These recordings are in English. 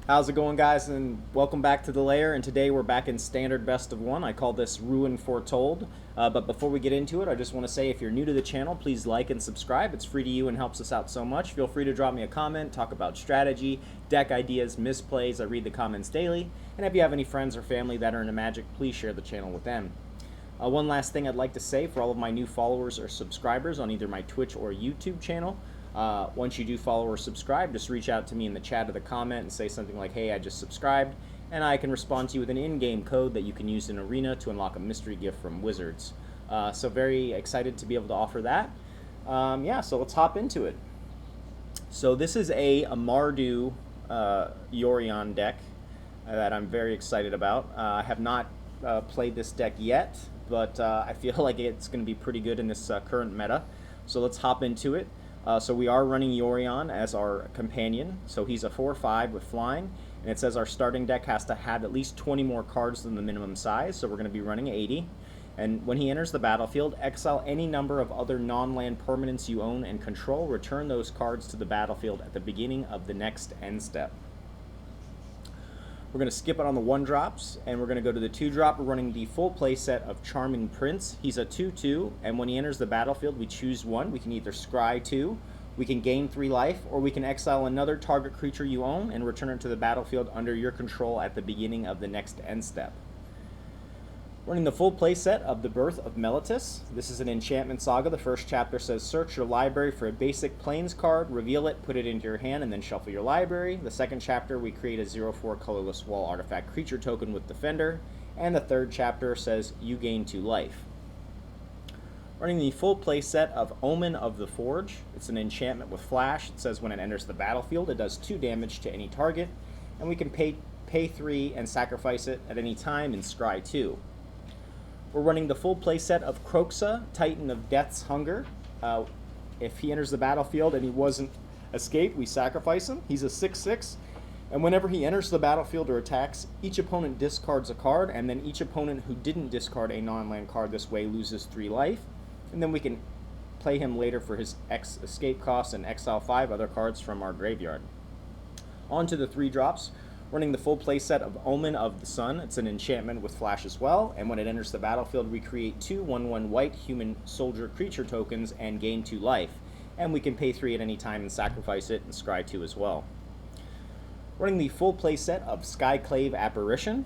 How's it going, guys? And welcome back to the LAIR. And today we're back in standard best of one. I call this Ruin Foretold. But before we get into it, I just want to say if you're new to the channel, please like and subscribe. It's free to you and helps us out so much. Feel free to drop me a comment, talk about strategy, deck ideas, misplays. I read the comments daily. And if you have any friends or family that are into Magic, please share the channel with them. One last thing I'd like to say for all of my new followers or subscribers on either my Twitch or YouTube channel. Once you do follow or subscribe, just reach out to me in the chat or the comment and say something like, hey, I just subscribed, and I can respond to you with an in-game code that you can use in Arena to unlock a mystery gift from Wizards. So very excited to be able to offer that. Yeah, so let's hop into it. So this is a Mardu Yorion deck that I'm very excited about. I have not played this deck yet, but I feel like it's going to be pretty good in this current meta. So let's hop into it. So we are running Yorion as our companion. So he's a 4/5 with flying, and it says our starting deck has to have at least 20 more cards than the minimum size, so we're going to be running 80. And when he enters the battlefield, exile any number of other non-land permanents you own and control. Return those cards to the battlefield at the beginning of the next end step. We're going to skip it on the 1-drops, and we're going to go to the 2-drop. We're running the full play set of Charming Prince. He's a 2/2, and when he enters the battlefield, we choose one. We can either scry 2, we can gain 3 life, or we can exile another target creature you own and return it to the battlefield under your control at the beginning of the next end step. Running the full play set of the Birth of Meletis. This is an enchantment saga. The first chapter says search your library for a basic plains card, reveal it, put it into your hand, and then shuffle your library. The second chapter, we create a 0/4 colorless wall artifact creature token with Defender. And the third chapter says you gain 2 life. Running the full play set of Omen of the Forge. It's an enchantment with flash. It says when it enters the battlefield, it does 2 damage to any target. And we can pay 3 and sacrifice it at any time and scry 2. We're running the full play set of Kroxa, Titan of Death's Hunger. If he enters the battlefield and he wasn't escaped, we sacrifice him. He's a 6/6, and whenever he enters the battlefield or attacks, each opponent discards a card, and then each opponent who didn't discard a non-land card this way loses 3 life, and then we can play him later for his escape cost and exile 5 other cards from our graveyard. On to the 3-drops. Running the full play set of Omen of the Sun. It's an enchantment with flash as well, and when it enters the battlefield, we create 2 1/1 white human soldier creature tokens and gain 2 life. And we can pay 3 at any time and sacrifice it and scry 2 as well. Running the full play set of Skyclave Apparition.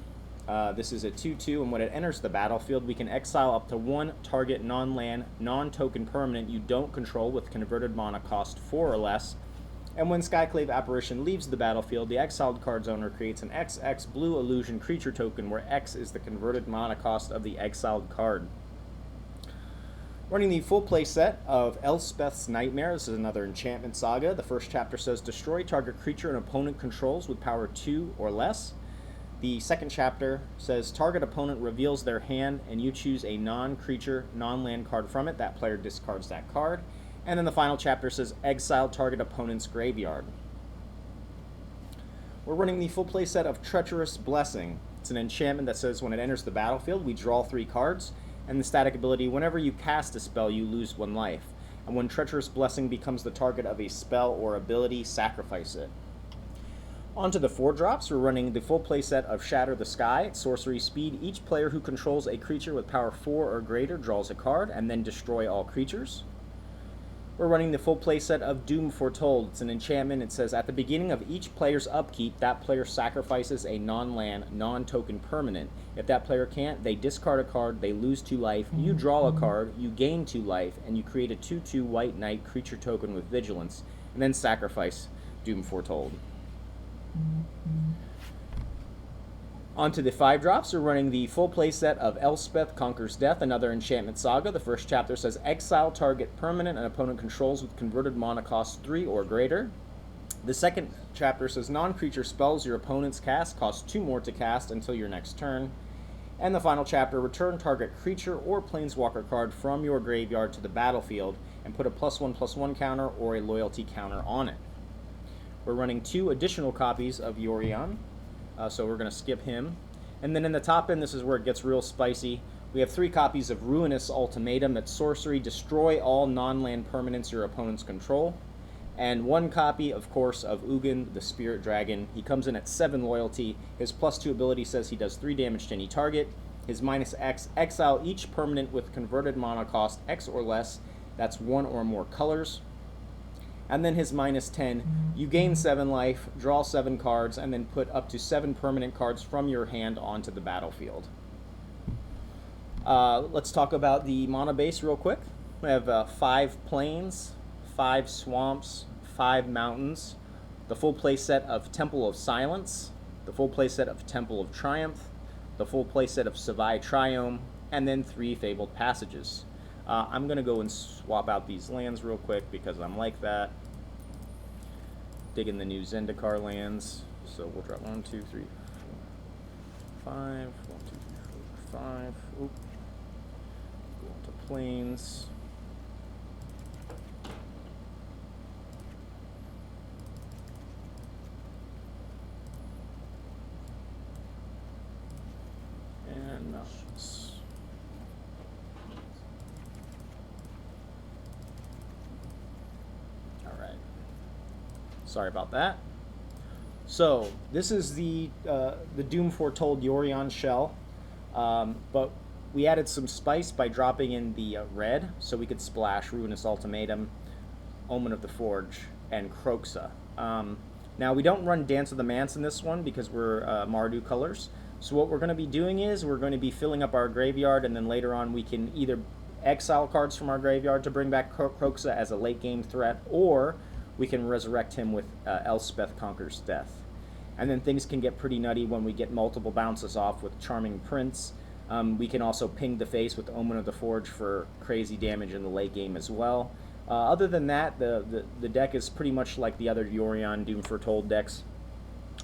This is a 2/2, and when it enters the battlefield, we can exile up to 1 target non-land, non-token permanent you don't control with converted mana cost 4 or less. And when Skyclave Apparition leaves the battlefield, the exiled card's owner creates an XX blue illusion creature token where X is the converted mana cost of the exiled card. Running the full play set of Elspeth's Nightmare. This is another enchantment saga. The first chapter says destroy target creature an opponent controls with power 2 or less. The second chapter says target opponent reveals their hand and you choose a non-creature, non-land card from it. That player discards that card. And then the final chapter says exile target opponent's graveyard. We're running the full play set of Treacherous Blessing. It's an enchantment that says when it enters the battlefield, we draw 3 cards, and the static ability, whenever you cast a spell, you lose 1 life. And when Treacherous Blessing becomes the target of a spell or ability, sacrifice it. On to the 4-drops, we're running the full play set of Shatter the Sky. At sorcery speed, each player who controls a creature with power 4 or greater draws a card, and then destroy all creatures. We're running the full play set of Doom Foretold. It's an enchantment. It says at the beginning of each player's upkeep, that player sacrifices a non-land, non-token permanent. If that player can't, they discard a card, they lose 2 life, you draw a card, you gain 2 life, and you create a 2/2 white knight creature token with vigilance, and then sacrifice Doom Foretold. On to the 5-drops, we're running the full play set of Elspeth Conquers Death, another enchantment saga. The first chapter says exile target permanent an opponent controls with converted mana cost 3 or greater. The second chapter says non-creature spells your opponents cast cost 2 more to cast until your next turn. And the final chapter, return target creature or planeswalker card from your graveyard to the battlefield and put a +1/+1 counter or a loyalty counter on it. We're running 2 additional copies of Yorion. So we're going to skip him. And then in the top end, this is where it gets real spicy. We have 3 copies of Ruinous Ultimatum. That's sorcery. Destroy all non-land permanents your opponents control. And 1 copy, of course, of Ugin, the Spirit Dragon. He comes in at 7 loyalty. His +2 ability says he does 3 damage to any target. His -X, exile each permanent with converted mana cost X or less. That's 1 or more colors. And then his -10, you gain 7 life, draw 7 cards, and then put up to 7 permanent cards from your hand onto the battlefield. Let's talk about the mana base real quick. We have 5 plains, 5 swamps, 5 mountains, the full playset of Temple of Silence, the full playset of Temple of Triumph, the full playset of Savai Triome, and then 3 Fabled Passages. I'm going to go and swap out these lands real quick because I'm like that. Dig in the new Zendikar lands. So we'll drop 1, 2, 3, 4, 5. 1, 2, 3, 4, 5. Oop. Go into plains. And mountains. Sorry about that. So this is the Doom Foretold Yorion shell, but we added some spice by dropping in the red, so we could splash Ruinous Ultimatum, Omen of the Forge, and Kroxa. Now we don't run Dance of the Manse in this one because we're Mardu colors. So what we're going to be doing is we're going to be filling up our graveyard, and then later on we can either exile cards from our graveyard to bring back Kroxa as a late game threat, or we can resurrect him with Elspeth Conquers Death. And then things can get pretty nutty when we get multiple bounces off with Charming Prince. We can also ping the face with Omen of the Forge for crazy damage in the late game as well. Other than that, the deck is pretty much like the other Yorion Doom Foretold decks.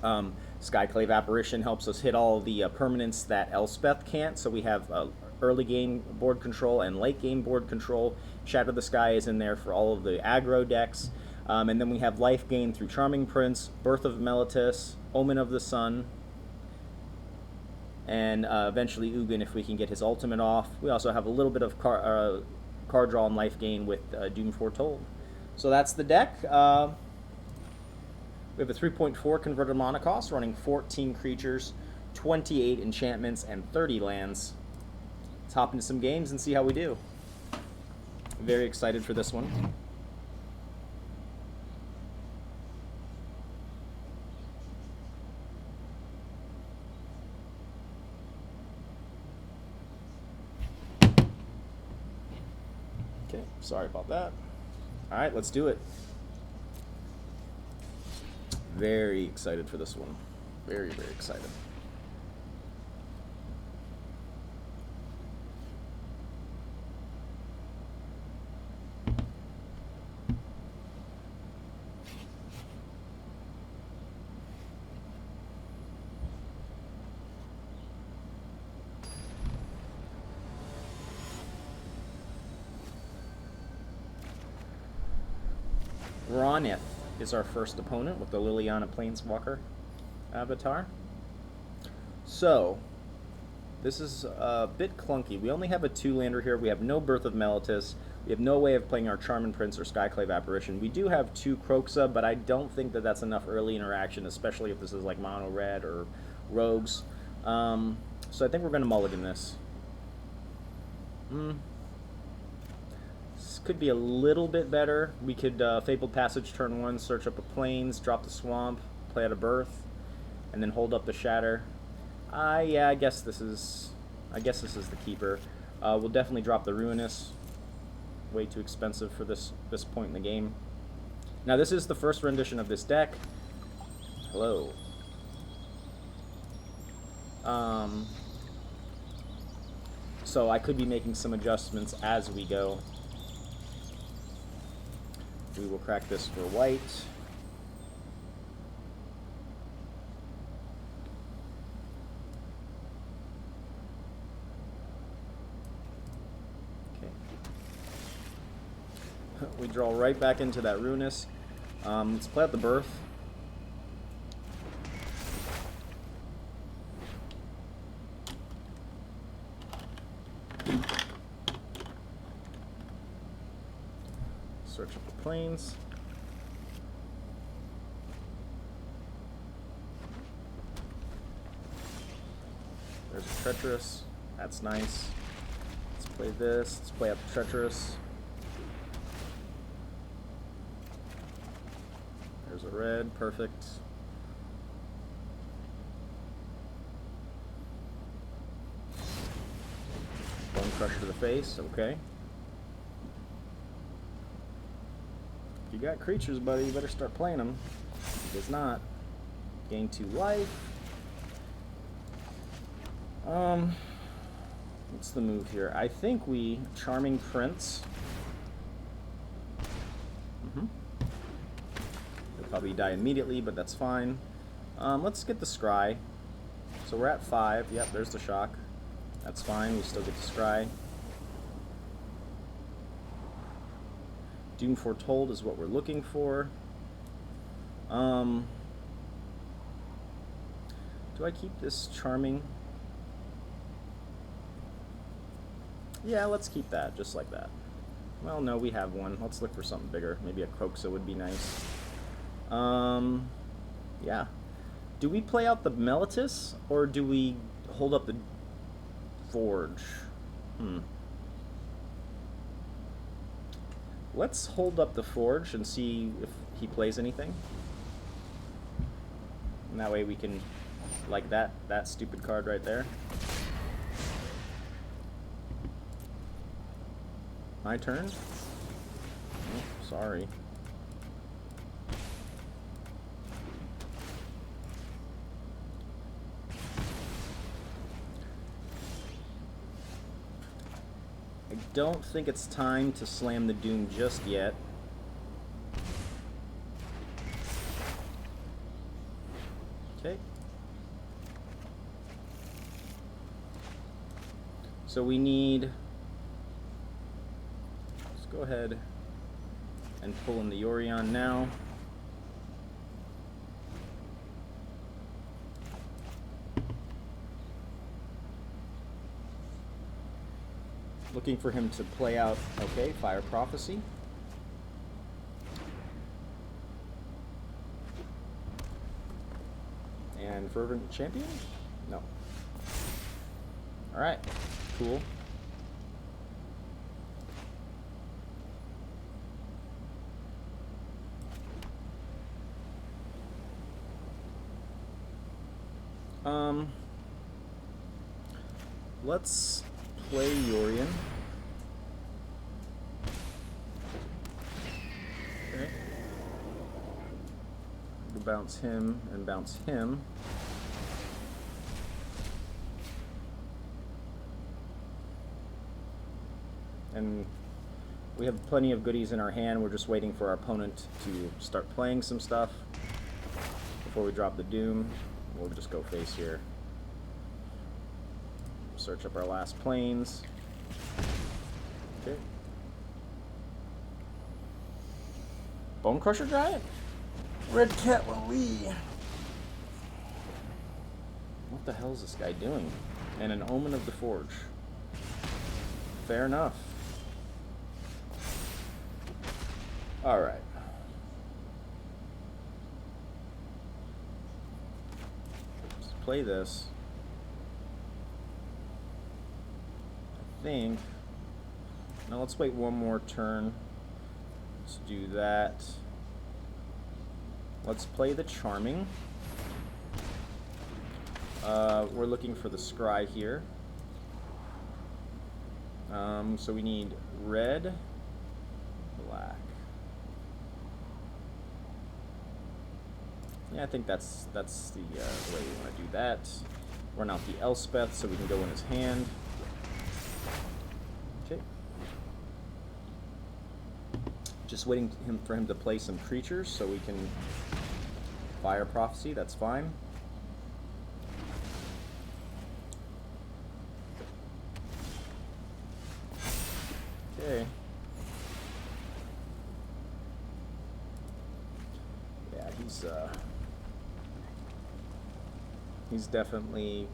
Skyclave Apparition helps us hit all the permanents that Elspeth can't, so we have early game board control and late game board control. Shatter the Sky is in there for all of the aggro decks. And then we have life gain through Charming Prince, Birth of Meletis, Omen of the Sun, and eventually Ugin if we can get his ultimate off. We also have a little bit of card draw and life gain with Doom Foretold. So that's the deck. We have a 3.4 converted mana cost, running 14 creatures, 28 enchantments, and 30 lands. Let's hop into some games and see how we do. Very excited for this one. Okay, sorry about that. All right, let's do it. Very excited for this one. Very, very excited. Ronith is our first opponent with the Liliana Planeswalker avatar. So, this is a bit clunky. We only have a 2-lander here. We have no Birth of Meletis. We have no way of playing our Charming Prince or Skyclave Apparition. We do have 2 Kroxa, but I don't think that that's enough early interaction, especially if this is like mono red or rogues. So I think we're going to mulligan this. This could be a little bit better. We could Fabled Passage turn 1, search up a plains, drop the swamp, play out a Birth, and then hold up the Shatter. Yeah, I guess this is the keeper. We'll definitely drop the Ruinous. Way too expensive for this point in the game. Now this is the first rendition of this deck. Hello. So I could be making some adjustments as we go. We will crack this for white. Okay. We draw right back into that Ruinous. Let's play out the Birth. Search up the plains. Treacherous. That's nice. Let's play this. Let's play out the Treacherous. There's a red. Perfect. Bone Crusher to the face. Okay. If you got creatures, buddy, you better start playing them. If it's not, gain 2 life. What's the move here? I think we Charming Prince. He'll probably die immediately, but that's fine. Let's get the Scry. So we're at 5. Yep, there's the shock. That's fine. We still get the Scry. Doom Foretold is what we're looking for. Do I keep this Charming? Yeah, let's keep that, just like that. Well, no, we have one. Let's look for something bigger. Maybe a Kroxa would be nice. Yeah. Do we play out the Meletis, or do we hold up the Forge? Let's hold up the Forge and see if he plays anything. And that way we can, like that stupid card right there. My turn? Oh, sorry. I don't think it's time to slam the Doom just yet. Okay. So we need... Let's go ahead and pull in the Yorion now. Looking for him to play out, okay, Fire Prophecy. And Fervent Champion? No. Alright, cool. Let's play Yorion. Okay. We'll bounce him and bounce him. And we have plenty of goodies in our hand. We're just waiting for our opponent to start playing some stuff before we drop the Doom. We'll just go face here. Search up our last planes. Okay. Bone Crusher Giant? Red Cat Lee. What the hell is this guy doing? And an Omen of the Forge. Fair enough. Alright. Let's play this. I think. Now let's wait one more turn. Let's do that. Let's play the Charming. We're looking for the Scry here. So we need red, black. Yeah, I think that's the way we want to do that. Run out the Elspeth so we can go in his hand. Okay. Just waiting for him to play some creatures so we can Fire Prophecy. That's fine. Okay. Yeah, he's definitely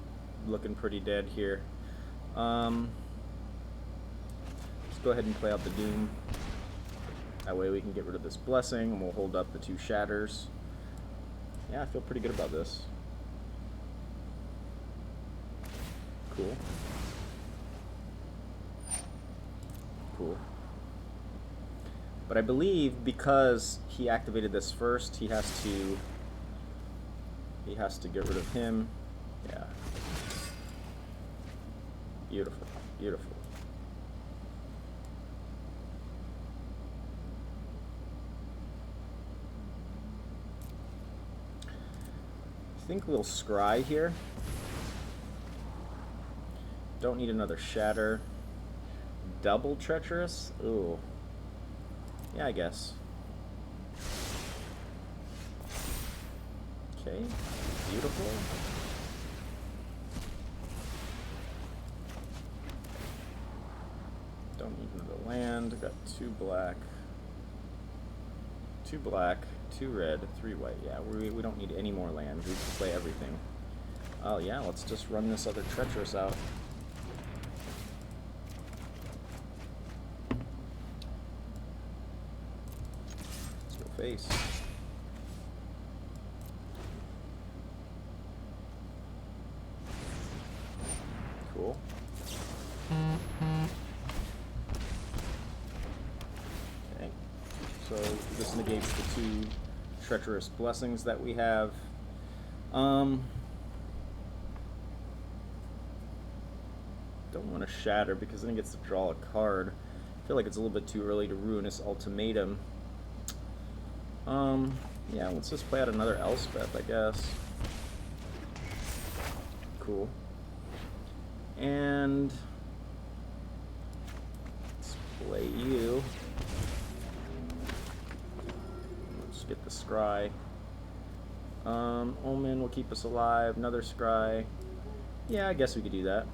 looking pretty dead here. Let's go ahead and play out the Doom. That way we can get rid of this Blessing, and we'll hold up the 2 Shatters. Yeah, I feel pretty good about this. Cool. Cool. But I believe because he activated this first, he has to get rid of him. Yeah. Beautiful. Beautiful. I think we'll scry here. Don't need another shatter. Double treacherous? Ooh. Yeah, I guess. Okay. Beautiful. Don't need another land. Got 2 black. 2 black, 2 red, 3 white. Yeah, we don't need any more land. We can play everything. Oh yeah, let's just run this other treacherous out. Let's go face. Cool. Okay. So this negates the 2 Treacherous Blessings that we have. Don't want to shatter because then it gets to draw a card. I feel like it's a little bit too early to Ruinous Ultimatum. Yeah, let's just play out another Elspeth, I guess. Cool. And let's play you. Let's get the scry. Omen will keep us alive. Another scry. Yeah, I guess we could do that.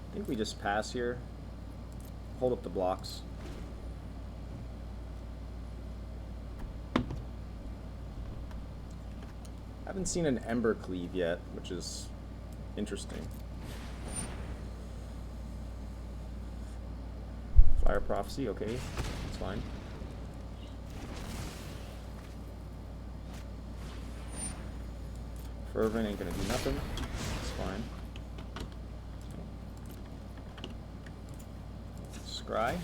I think we just pass here. Hold up the blocks. I haven't seen an Ember Cleave yet, which is interesting. Fire Prophecy, okay, that's fine. Fervent ain't gonna do nothing, it's fine. Scry.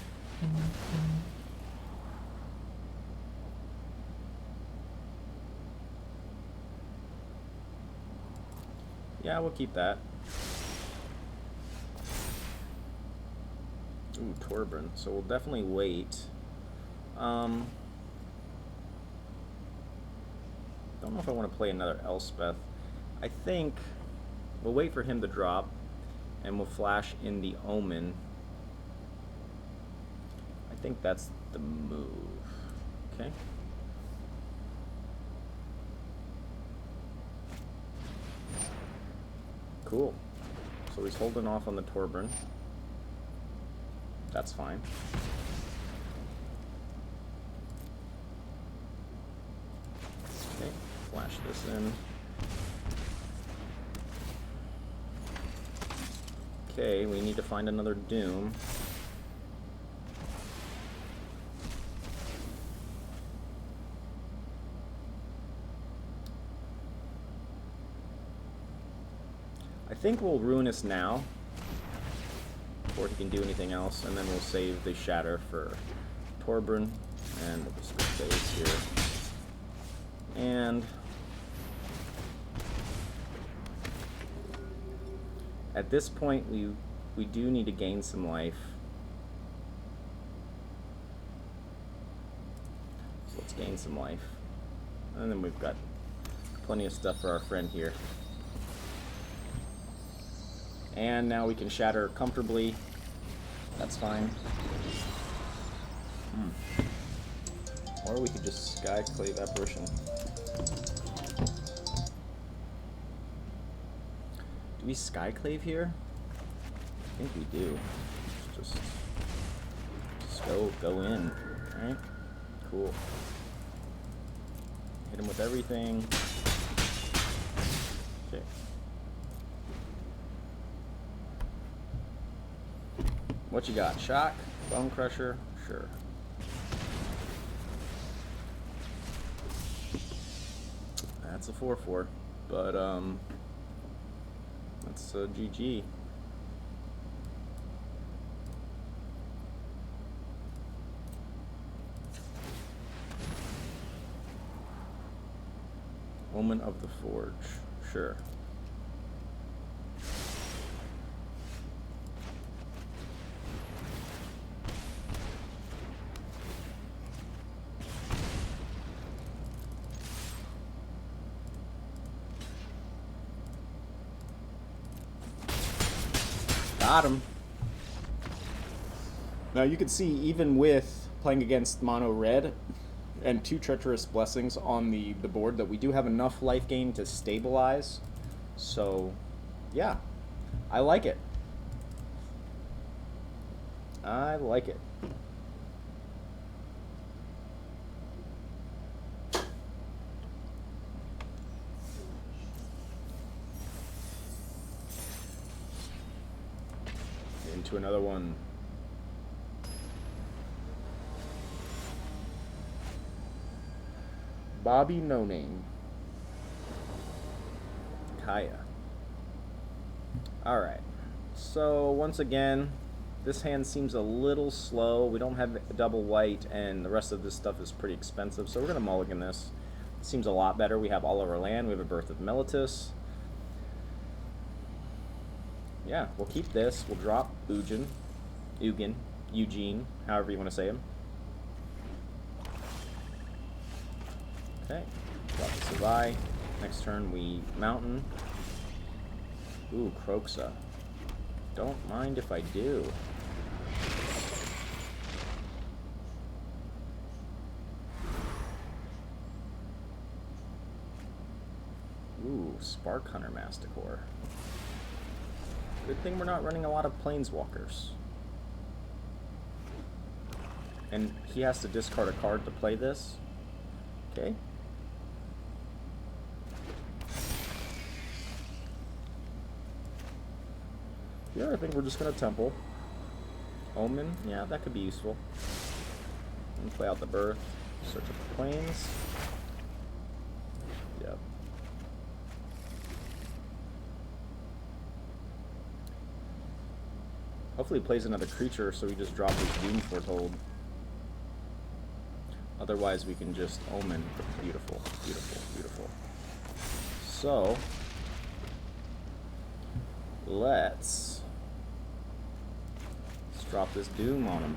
Yeah, we'll keep that. Ooh, Torburn. So we'll definitely wait. Don't know if I want to play another Elspeth. I think we'll wait for him to drop, and we'll flash in the Omen. I think that's the move. Okay. Cool. So he's holding off on the Torburn. That's fine. Okay, flash this in. Okay, we need to find another Doom. I think we'll Ruinous now, before he can do anything else, and then we'll save the Shatter for Torburn, and we'll just go phase here. And at this point, we do need to gain some life. So let's gain some life. And then we've got plenty of stuff for our friend here. And now we can shatter comfortably. That's fine. Or we could just Skyclave Apparition. Do we Skyclave here? I think we do. Just go in. Alright? Cool. Hit him with everything. Okay. What you got? Shock? Bone Crusher? Sure. That's a 4/4. But, that's a GG. Omen of the Forge. Sure. Got him. Now you can see, even with playing against mono red and 2 Treacherous Blessings on the board, that we do have enough life gain to stabilize. So, yeah, I like it. I like it. Into another one. Bobby No Name. Kaya. Alright. So, once again, this hand seems a little slow. We don't have a double white, and the rest of this stuff is pretty expensive, so we're going to mulligan this. It seems a lot better. We have all of our land. We have a Birth of Meletis. Yeah, we'll keep this. We'll drop Ugin, Eugene, however you want to say him. Okay, drop the Savai. Next turn we Mountain. Ooh, Kroxa. Don't mind if I do. Ooh, Spark Hunter Masticore. Good thing we're not running a lot of Planeswalkers. And he has to discard a card to play this. Okay. Yeah, I think we're just going to Temple. Omen, yeah, that could be useful. And play out the Birth. Search up the Plains. Yep. Hopefully he plays another creature, so we just drop his Doom Foretold. Otherwise we can just Omen. Beautiful, beautiful, beautiful. So, let's drop this Doom on him.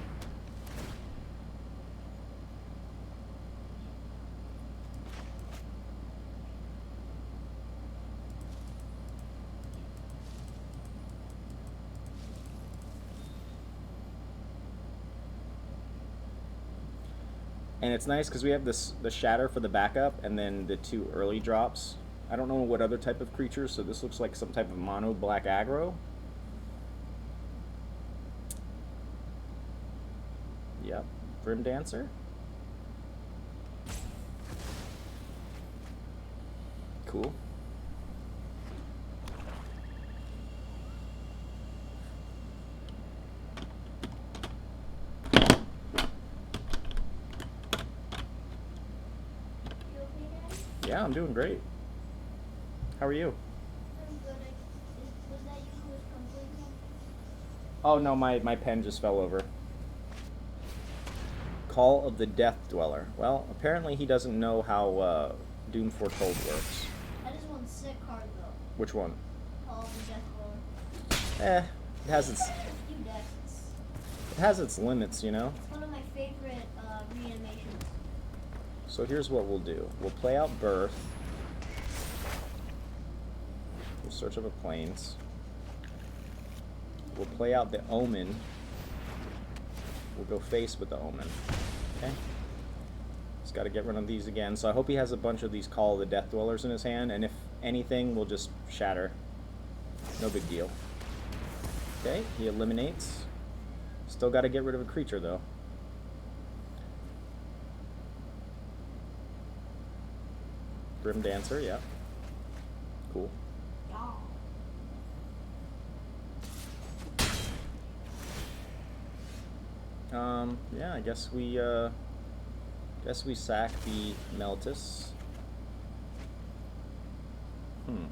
And it's nice because we have the Shatter for the backup and then the 2 early drops. I don't know what other type of creatures, so this looks like some type of mono black aggro. Yep, Grim Dancer. Cool. Yeah, I'm doing great. How are you? I'm good. Was that you who was completing? Oh no, my pen just fell over. Call of the Death Dweller. Well, apparently he doesn't know how Doom Foretold works. That is one sick card though. Which one? Call of the Death Dweller. It has its A few decks. it has its limits, you know. It's one of my favorite reanimations. So here's what we'll do. We'll play out Birth. We'll search up a Plains. We'll play out the Omen. We'll go face with the Omen. Okay? Just got to get rid of these again. So I hope he has a bunch of these Call of the Death Dwellers in his hand, and if anything, we'll just Shatter. No big deal. Okay, he eliminates. Still got to get rid of a creature, though. Grim Dancer, yeah. Cool. Yeah. Yeah, I guess we sack the Meletis. Hmm.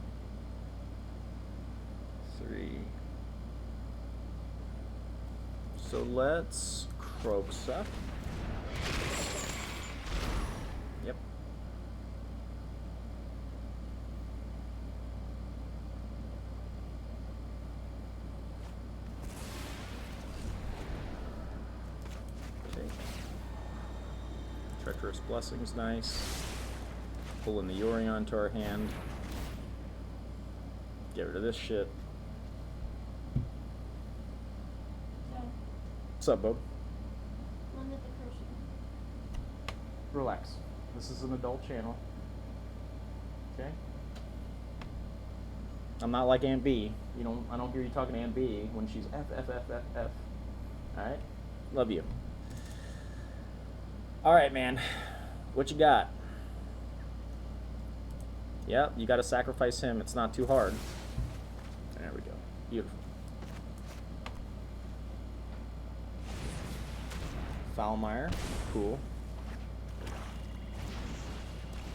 3. So let's Kroxa. Yep. Okay. Treacherous Blessing's nice. Pulling the Yorion to our hand. Get rid of this shit. What's up, Bob? Limit the cursor. Relax. This is an adult channel. Okay? I'm not like Aunt B. I don't hear you talking to Aunt B when she's F, F, F, F, F. Alright? Love you. Alright, man. What you got? Yep, you gotta sacrifice him. It's not too hard. There we go. Beautiful. Foulmire. Cool.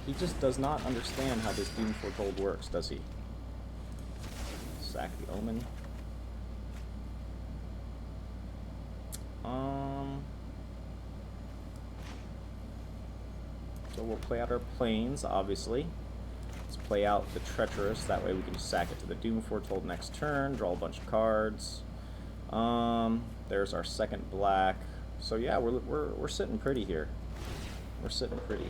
He just does not understand how this Doom Foretold works, does he? Sack the Omen. So we'll play out our planes, obviously. Let's play out the Treacherous, that way we can just sack it to the Doom Foretold next turn, draw a bunch of cards. There's our second black. So yeah, we're sitting pretty here. We're sitting pretty.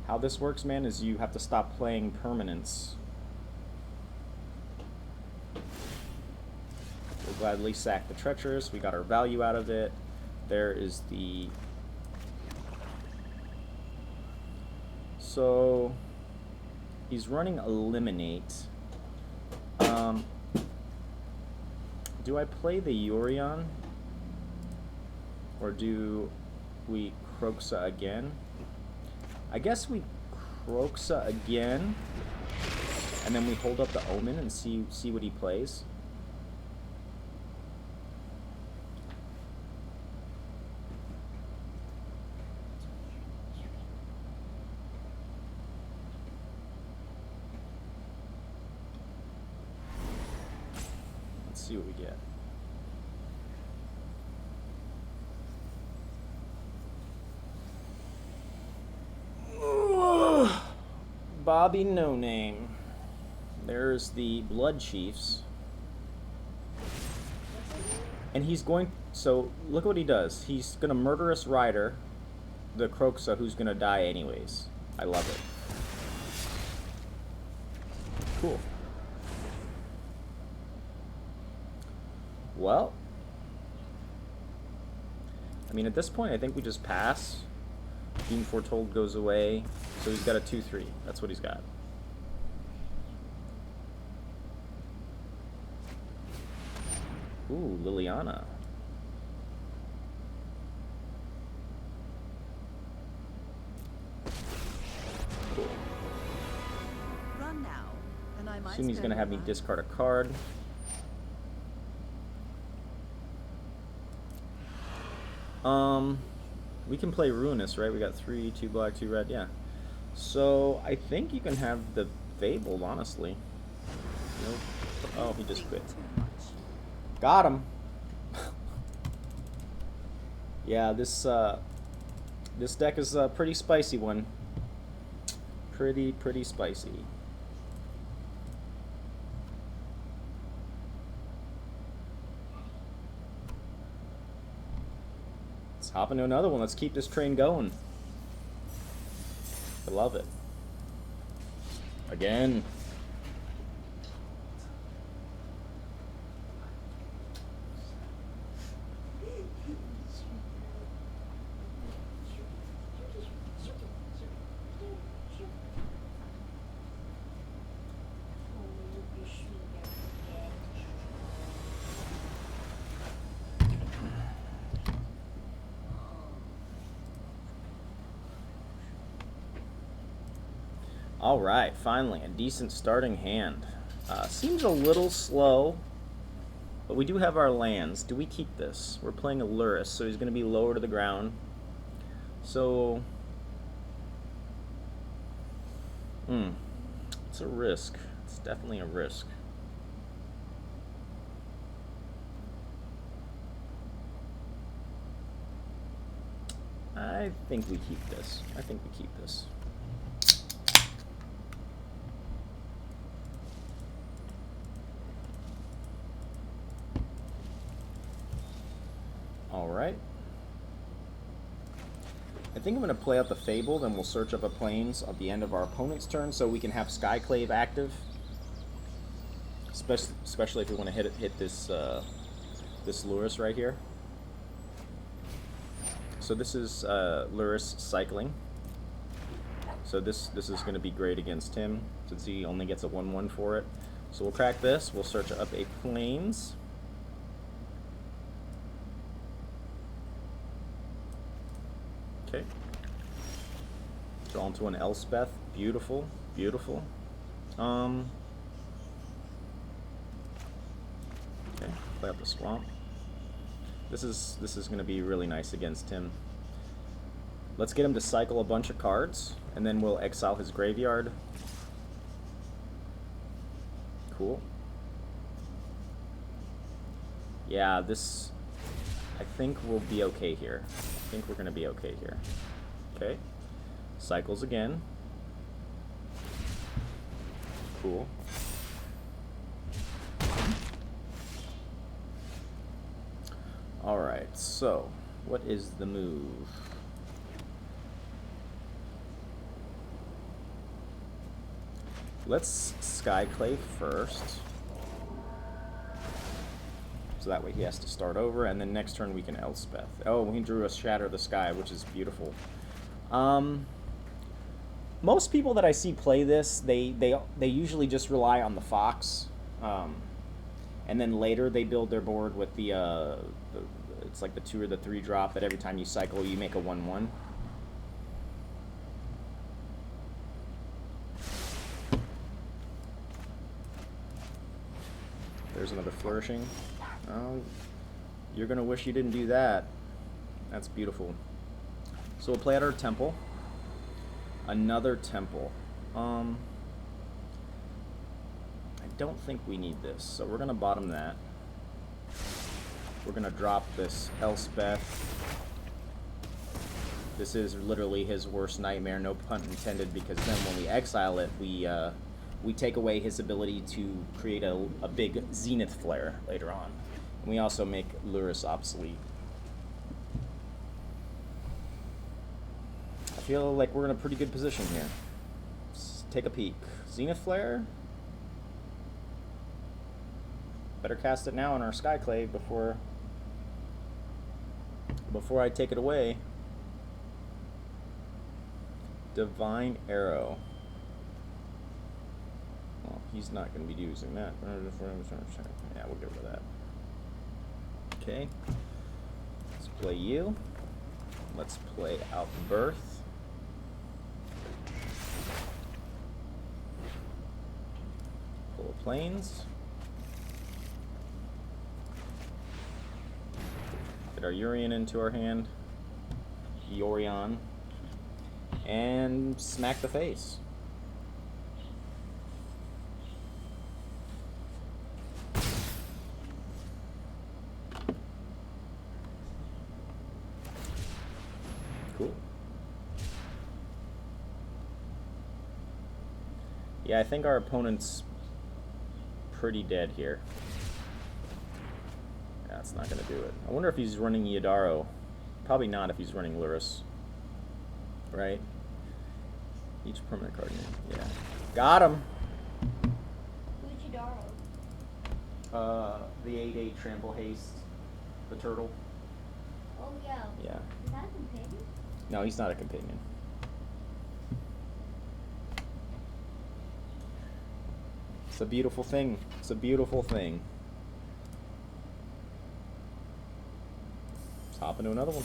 How this works, man, is you have to stop playing permanents. We'll gladly sack the Treacherous. We got our value out of it. There is the... So... he's running Eliminate. Do I play the Yorion? Or do we Kroxa again? I guess we Kroxa again, and then we hold up the Omen and see what he plays. Let's see what we get. Bobby No Name. There's the Blood Chiefs. And he's going... So, look what he does. He's going to Murderous Rider the Kroxa, who's going to die anyways. I love it. Cool. Well. I mean, at this point, I think we just pass. Doom Foretold goes away. So he's got a 2-3. That's what he's got. Ooh, Liliana. Cool. Run now, and I might Assume he's going to have me discard a card. We can play Ruinous, right? We got 3, 2 black, 2 red, yeah. So, I think you can have the Fabled, honestly. Nope. Oh, he just quit. Got him! Yeah, this deck is a pretty spicy one. Pretty spicy. Let's hop into another one. Let's keep this train going. I love it. Again. Alright, finally, a decent starting hand. Seems a little slow, but we do have our lands. Do we keep this? We're playing a Lurrus, so he's going to be lower to the ground. So, it's a risk. It's definitely a risk. I think we keep this. I think we keep this. Alright. I think I'm going to play out the Fabled, and we'll search up a Plains at the end of our opponent's turn so we can have Skyclave active. Especially if we want to hit this this Lurrus right here. So this is Lurrus cycling. So this is going to be great against him, since he only gets a 1/1 for it. So we'll crack this. We'll search up a Plains. Okay. Draw into an Elspeth. Beautiful, beautiful. Okay, play out the Swamp. This is going to be really nice against him. Let's get him to cycle a bunch of cards, and then we'll exile his graveyard. Cool. Yeah, this, I think we'll be okay here. I think we're going to be okay here. Okay. Cycles again. Cool. Alright, so what is the move? Let's Skyclave first. So that way he has to start over, and then next turn we can Elspeth. Oh, we drew a Shatter the Sky, which is beautiful. Most people that I see play this, they usually just rely on the Fox, and then later they build their board with the it's like the 2 or the 3 drop that every time you cycle you make a 1/1. There's another Flourishing. Oh, you're gonna wish you didn't do that. That's beautiful. So we'll play at our temple. Another temple. I don't think we need this, so we're gonna bottom that. We're gonna drop this Elspeth. This is literally his worst nightmare, no pun intended, because then when we exile it, we take away his ability to create a big Zenith Flare later on. And we also make Lurrus obsolete. I feel like we're in a pretty good position here. Let's take a peek. Zenith Flare. Better cast it now on our Skyclave before I take it away. Divine Arrow. Well, he's not going to be using that. Yeah, we'll get rid of that. Okay. Let's play you. Let's play out Birth. Pull a Plains. Get our Yorion into our hand. Yorion. And smack the face. Cool. Yeah, I think our opponent's pretty dead here. That's not going to do it. I wonder if he's running Yadaro. Probably not if he's running Lurrus. Right? Each permanent card name. Yeah. Got him! Luchidaro. The 8/8 Trample Haste. The turtle. Oh, yeah. Yeah. Is that a companion? No, he's not a companion. It's a beautiful thing. It's a beautiful thing. Let's hop into another one.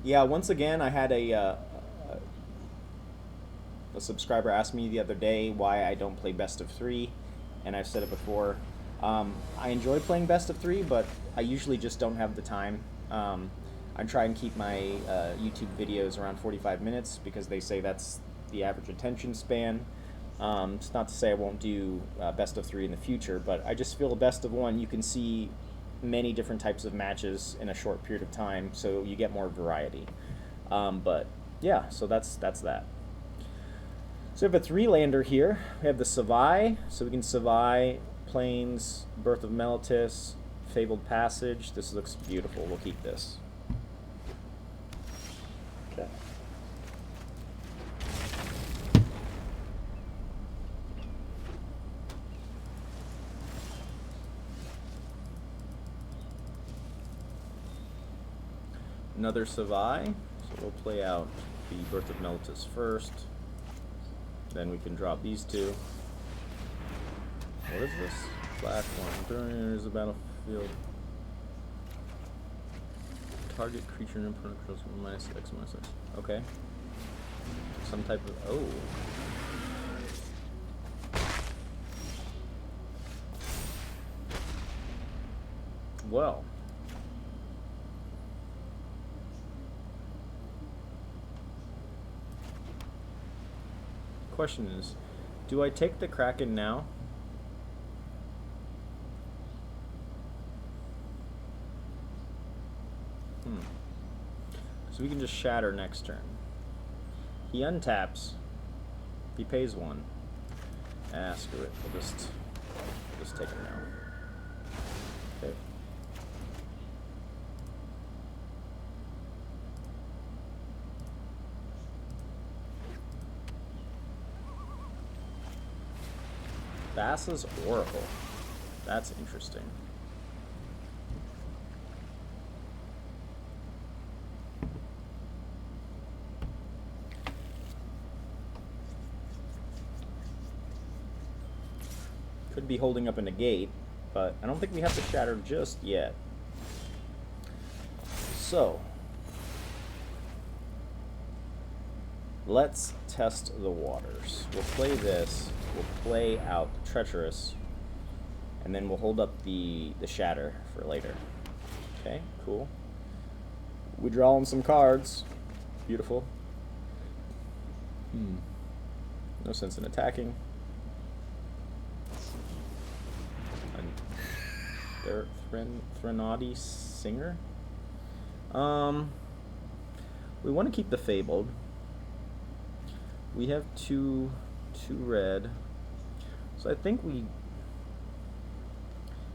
Yeah, once again, I had a A subscriber asked me the other day why I don't play best of 3, and I've said it before. I enjoy playing best of 3, but I usually just don't have the time. I try and keep my YouTube videos around 45 minutes because they say that's the average attention span. It's not to say I won't do best of 3 in the future, but I just feel a best of 1, you can see many different types of matches in a short period of time, so you get more variety. But yeah, so that's that. So we have a 3-lander here. We have the Savai, so we can Savai, Plains, Birth of Meletis, Fabled Passage. This looks beautiful. We'll keep this. Okay. Another Savai, so we'll play out the Birth of Meletis first. Then we can drop these two. What is this? Black one. Enters the battlefield. Target creature and input controls -X/-X. Okay. Some type of. Oh. Well. Question is, do I take the Kraken now? So we can just shatter next turn. He untaps. He pays 1. Ah, screw it. We'll just take him now. Okay. Basa's Oracle. That's interesting. Could be holding up a negate, but I don't think we have to shatter just yet. So, let's test the waters. We'll play this. We'll play out Treacherous, and then we'll hold up the Shatter for later. Okay, cool. We draw in some cards. Beautiful. No sense in attacking. Threnody Singer. We want to keep the Fabled. We have two red. So I think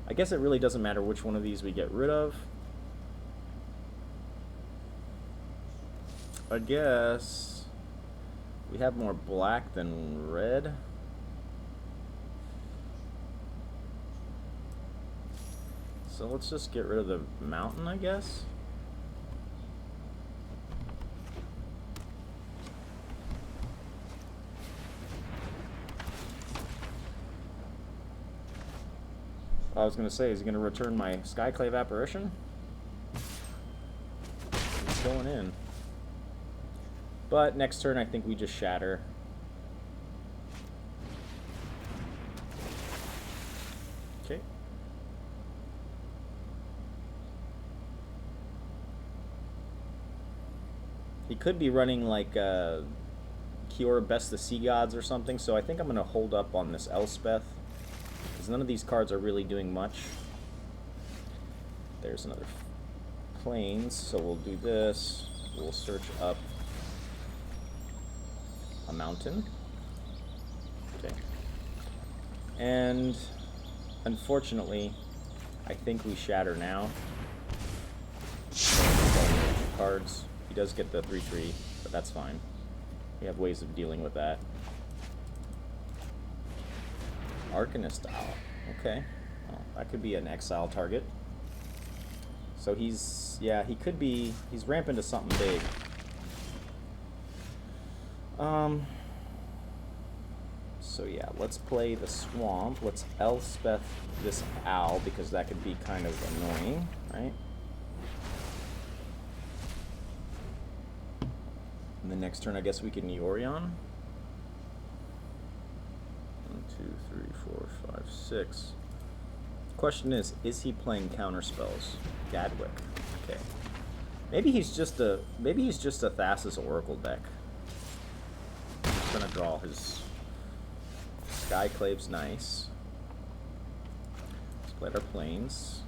I guess it really doesn't matter which one of these we get rid of. I guess we have more black than red. So let's just get rid of the mountain, I guess. I was going to say, is he going to return my Skyclave Apparition? It's going in. But next turn, I think we just shatter. Okay. He could be running like Cure Best the Sea Gods or something, so I think I'm going to hold up on this Elspeth. None of these cards are really doing much. There's another Plains, so we'll do this. We'll search up a mountain. Okay. And unfortunately, I think we shatter now. Cards. He does get the 3/3, but that's fine. We have ways of dealing with that. Arcanist Owl. Okay. Well, that could be an exile target. So he's, yeah, he could be, he's ramping to something big. So yeah, let's play the Swamp. Let's Elspeth this Owl, because that could be kind of annoying, right? And the next turn, I guess we can Yorion. 5, 6. Question is he playing counter spells? Gadwick. Okay. Maybe he's just a Thassa's Oracle deck. He's gonna draw his Skyclave's nice. Split our planes.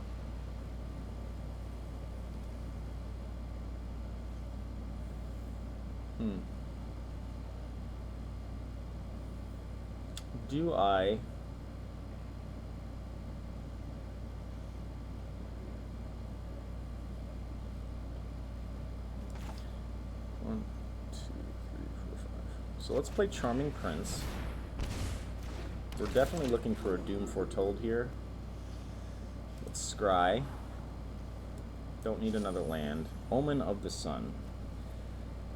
Do I... One, 2, 3, 4, 5. So let's play Charming Prince. We're definitely looking for a Doom Foretold here. Let's scry. Don't need another land. Omen of the Sun.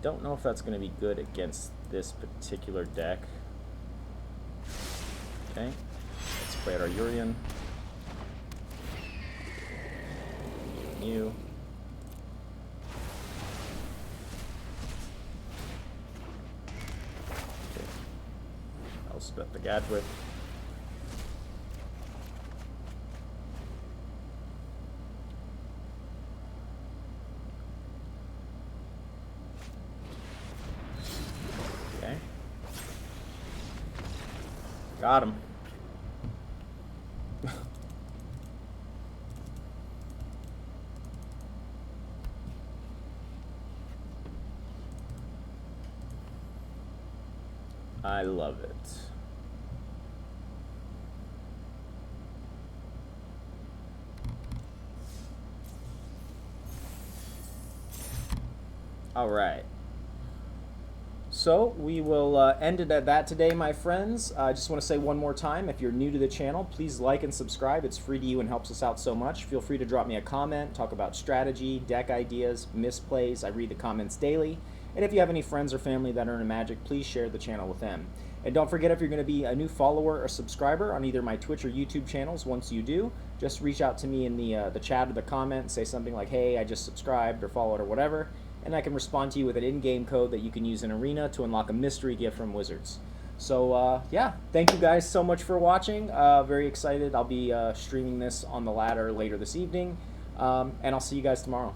Don't know if that's going to be good against this particular deck. Okay, let's play out our Yorion. You. Okay. Elspeth the Gadwick. Okay. Got him. I love it. All right. So we will end it at that today, my friends. I just want to say one more time, if you're new to the channel, please like and subscribe. It's free to you and helps us out so much. Feel free to drop me a comment, talk about strategy, deck ideas, misplays. I read the comments daily. And if you have any friends or family that are into Magic, please share the channel with them. And don't forget, if you're going to be a new follower or subscriber on either my Twitch or YouTube channels, once you do, just reach out to me in the chat or the comment, say something like, hey, I just subscribed or followed or whatever, and I can respond to you with an in-game code that you can use in Arena to unlock a mystery gift from Wizards. So, yeah, thank you guys so much for watching. Very excited. I'll be streaming this on the ladder later this evening, and I'll see you guys tomorrow.